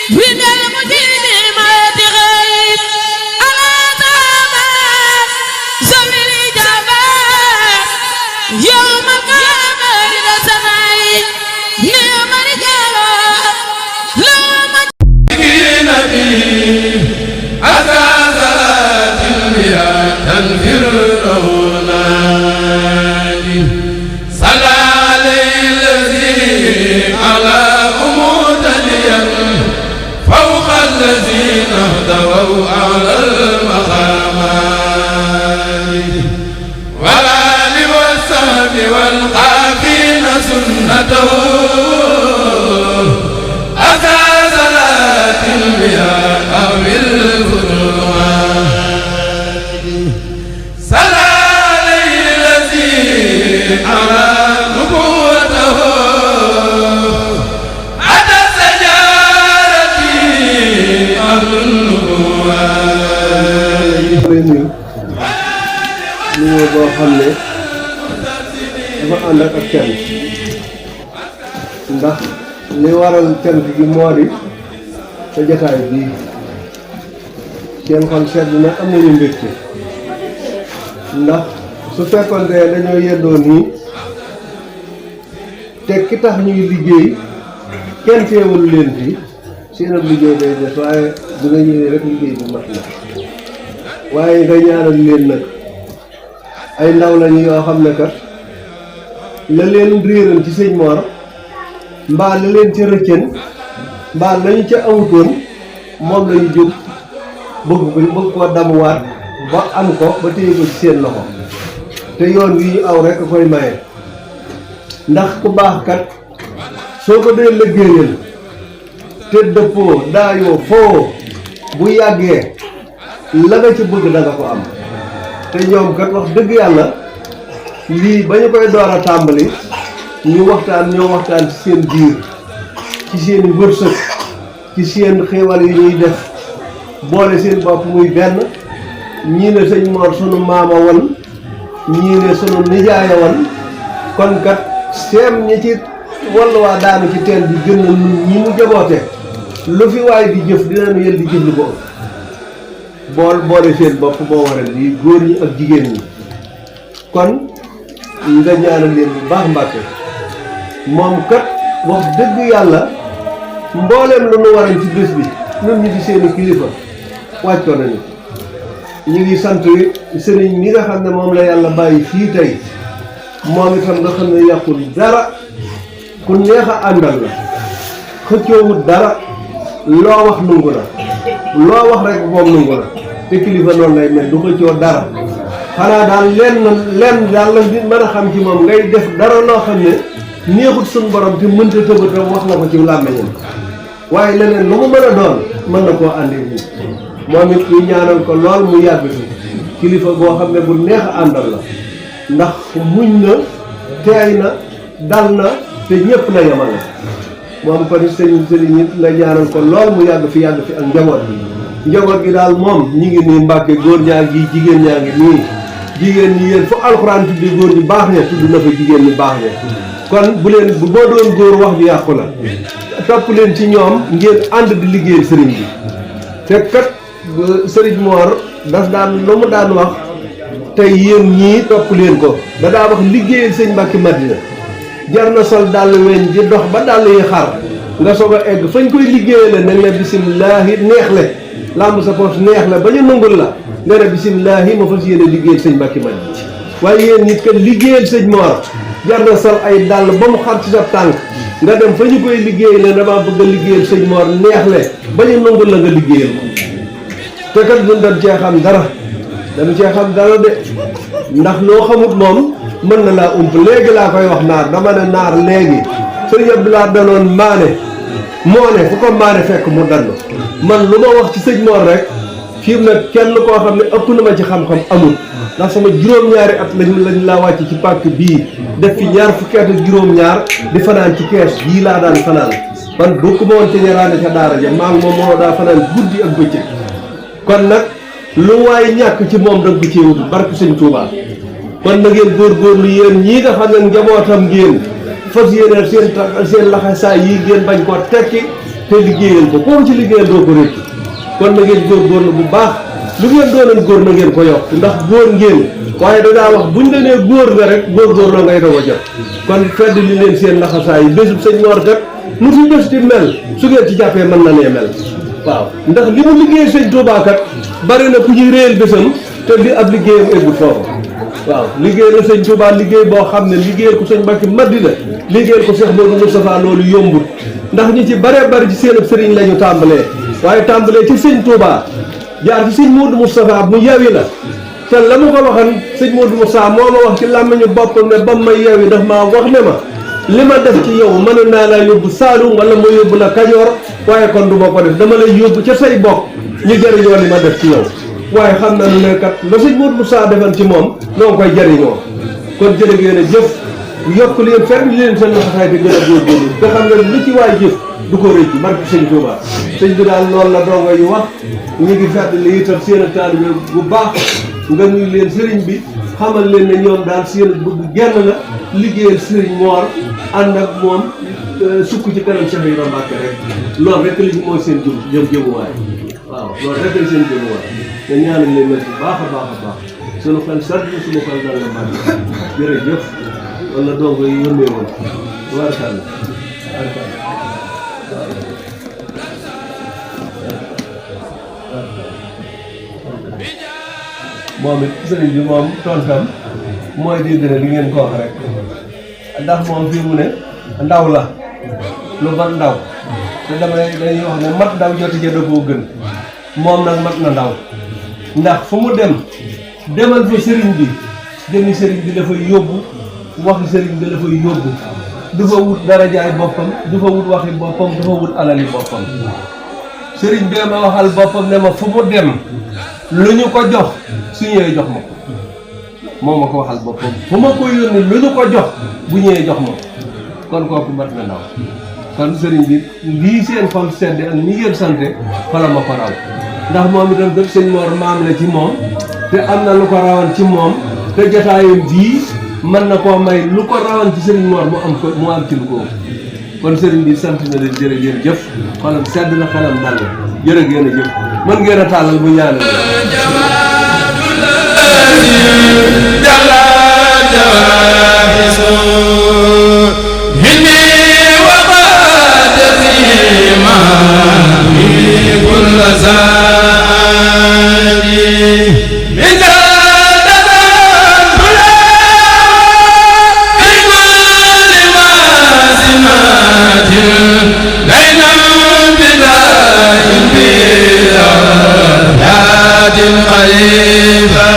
من المجرمات غيب على طامة زمن الجبار يوم القيامة إلى سماء نعم الرجال لهم نبي أساسات المياه تنفر روناني صلى عليه الذي على أمودنيا فوق الذين اهتووا على المقامات والآل والصحب والقافين سنته أساسات المياه أو الفروات صلى عليه الذي أرى نبوته أتى سجارتي أهل النبوات nuyoo boo xam ne dafa ànd ak cant ndax li waral cant gi moo di sa jotaay bii seen xol sedd na amuñu mbégte ndax su fekkoon ne dañoo yendoo nii te ki tax ñuy liggéey kenn teewul leen fi seen ab liggéey day des waaye du nga ñëwee rek liggéey bu mat na waaye nga ñaanal leen nag ay ndaw lañu yoo xam ne kat la leen réeral ci sëñ Mor mbaa la leen ca rëccën mbaa lañu ca amutoon moom lañu jóg bëgg koo damuwaat ba am ko ba téye ko ci seen loxo te yoon wi ñu aw rek a koy maye ndax ku baax kat soo ko dee liggéeyal te dëppoo daayoo foo bu yàggee la nga ci bëgg da nga ko am te ñoom kat wax dëgg yàlla lii ba ñu koy door a tàmbali ñu waxtaan ci seen biir ci seen wërsëg ci seen xéewal yi ñuy def boole seen bopp muy benn ñii ne sëñ Mor sunu maama wan ñii ne sunu nijaaya wan kon kat seem ñi ci wallu waa daanu ci teen bi gën na ñi mu jaboote lu fi waay di jëf dinañu yël di jëf lu ko boole seen bopp moo waral lii góor ñi ak jigéen ñi kon nga ñaanal leen bu baax Mbàkke moom kat wax dëgg yàlla mbooleem lu nu waral ci bés bi ñun ñi di seeni kilifa wàcc ko nañu ñu ngi sant sëriñ mi nga xam ne moom la yàlla bàyyi fii tey moom itam nga xam ne yàqul dara ku neex a àndal la xëccoowut dara loo wax nungu la loo wax rek moom nungu la te kilifa noonu lay mel du xëccoo dara xanaa daal lenn daal la nit mën a xam ci moom ngay def dara loo xam ne neexut suñu borom te mënta tëbata wax la ko ci làmmiñam waaye leneen lu mu mën a doon mën na koo àndi nii moom it ñu ñaanal ko lool mu yàgg fi kilifa boo xam ne bu neex a àndal la ndax muñ na teey na dal na te ñëpp la yemale moom kon sëriñ it nga ñaanal ko lool mu yàgg fi ak njaboot gi daal moom ñi ngi nii Mbàkke góor ñaa ngi jigéen ñaa ngi nii jigéen ñi yéen fu alxuraan tuddi góor ñi baax ña tudd na fa jigéen ñi baax ña kon bu boo doon góor wax ju yàqu la topp leen ci ñoom ngeen ànd di liggéeyal sëriñ bi te kat sëriñ Mor daf daan lu mu daan wax tey yéen ñii topp leen ko da daa wax liggéeyal sëñ Mbàkke Madina jar na sol dàll weñ di dox ba dàll yi xar nga soog a egg fañ koy liggéeyale nag ne bisimilahi neex le làmb sa poos neex la ba ñu nangul la nga ne bisimilahi ma fas yéene liggéeyal sëñ Mbàkke Madina waaye yéen nit kat liggéeyal sëñ Mor jar na sol ay dàll ba mu xar ci sa tànk nga dem fa ñu koy liggéey ne dama bëgg a liggéeyal sëñ Mor neex le ba ñu nangul la nga liggéeyal ko te kat duñ dañ cee xam dara de ndax loo xamut moom mën na laa ump léegi laa koy wax naar dama ne naar léegi sëñ Abdoulaye danoon maane moo ne fu ko maane fekk mu dann man lu ma wax ci sëñ Mor rek fii mu ne kenn koo xam ne ëpp na ma ci xam-xam amul ndax sama juróom-ñaari at lañ laa wàcc ci pàkk bii def fi ñaar fukki at ak juróom-ñaar di fanaan ci kees bii laa daan fanaan man bokku ma woon ca ñaraane ca daara ja maa ngi moom moo daa fanaan guddi ak bëccëg kon nag lu waay ñàkk ci moom danga ko ci wut barke sëñ Touba kon na ngeen góorgóorlu yéen ñii nga xam ne njabootam ngeen fas yéene seen laxasaay yi ngeen bañ koo tekki te liggéeyal ko koo ci liggéeyal doo ko réccu kon na ngeen góorgóorlu bu baax lu ngeen doonoon góor na ngeen ko yokk ndax góor ngeen waaye danaa wax buñ la nee góor nga rek góor la ngay doog a jot kon fedd li leen seen laxasaay yi bésub sëñ Mor kat nu fi bés di mel su ngeen ci jàppee mën na nee mel waaw ndax li mu liggéey sëñ Touba kat bari na ku ñuy réel bésam te li ab liggéeyam eggul foofu waaw liggéey na sëñ Touba liggéey boo xam ne liggéeyal ko sëñ Mbacke Madina liggéeyal ko Cheikh Modou Moustapha loolu yombut ndax ñi ci baree bari ci seen sëriñ la ñu tàmbalee waaye tàmbalee ci sëñ Touba jaar ci sëñ Modou Moustapha mu yewi la te la ma ko waxan sëñ Modou Moustapha moo ma wax ci làmmiñu boppam ne ba ma yewi daf maa wax ne ma li ma def ci yow mën naa laa yóbbu Saalum wala ma yóbbu la Kajoor waaye kon du ma ko def dama lay yóbbu ca say bokk ñu jëriñoo li ma def ci yow waaye xam na ne kat la sëñ Modou Moustapha defan ci moom noo ngi koy jëriñoo kon jërë ngeen a jëf yokk leen ferme leen seen laxasaay te gën a góorgóorlu nga xam ne lu ci waay jëf du ko rëcc barke sëñ Touba sëñ bi daal loolu la dongo yu wax ñu ngi fedd li itam seen a taalibe bu baax nga nuyu leen sëriñ bi xamal leen ne ñoom daal seen bëgg genn la liggéeyal sëriñ Mor ànd ak moom sukk ci kanam Cheikh Ibrahima Mbacke rek loolu rek li mooy seen jëmuwaay waaw loolu rek la seen jëmuwaay nga ñaanal leen nag bu baax a baax a baax sunu xel sedd sunu xel dal la baax jërëjëf wala dongo yi yónnee woon warkal moom it sëriñ bi moom tontam mooy di gën a li ngeen ko wax rek ndax moom fii mu ne ndaw la lu mat ndaw te dañuy wax ne mat ndaw joti ca da koo gën moom nag mat na ndaw ndax fu mu demal fa sëriñ bi jëmi sëriñ bi dafay yóbbu waxi sëriñ bi dafay yóbbu du fa wut darajaay boppam du fa wut waxi boppam du fa wut alali boppam sëriñ bi ma waxal boppam ne ma fu mu dem lu ñu ko jox su ñëwee jox ma ko moo ma ko waxal boppam fu ma ko yónni lu ñu ko jox bu ñëwee jox ma ko kon kooku mat na ndaw kon sëriñ bi lii seen xol sedd ak ni ngeen sante xala ma ko raw ndax moom itam dëgg sëñ Mor maam la ci moom te am na lu ko rawan ci moom te jotaayam bii mën na koo may lu ko rawan ci sëriñ Mor mu am ci lu ko kon sëriñ bi sant na leen jërë ngeen jëf xolam sedd na xelam dal na jërë ngeen a jëf mën ngeen a tàllal bu ñaanal الخليفة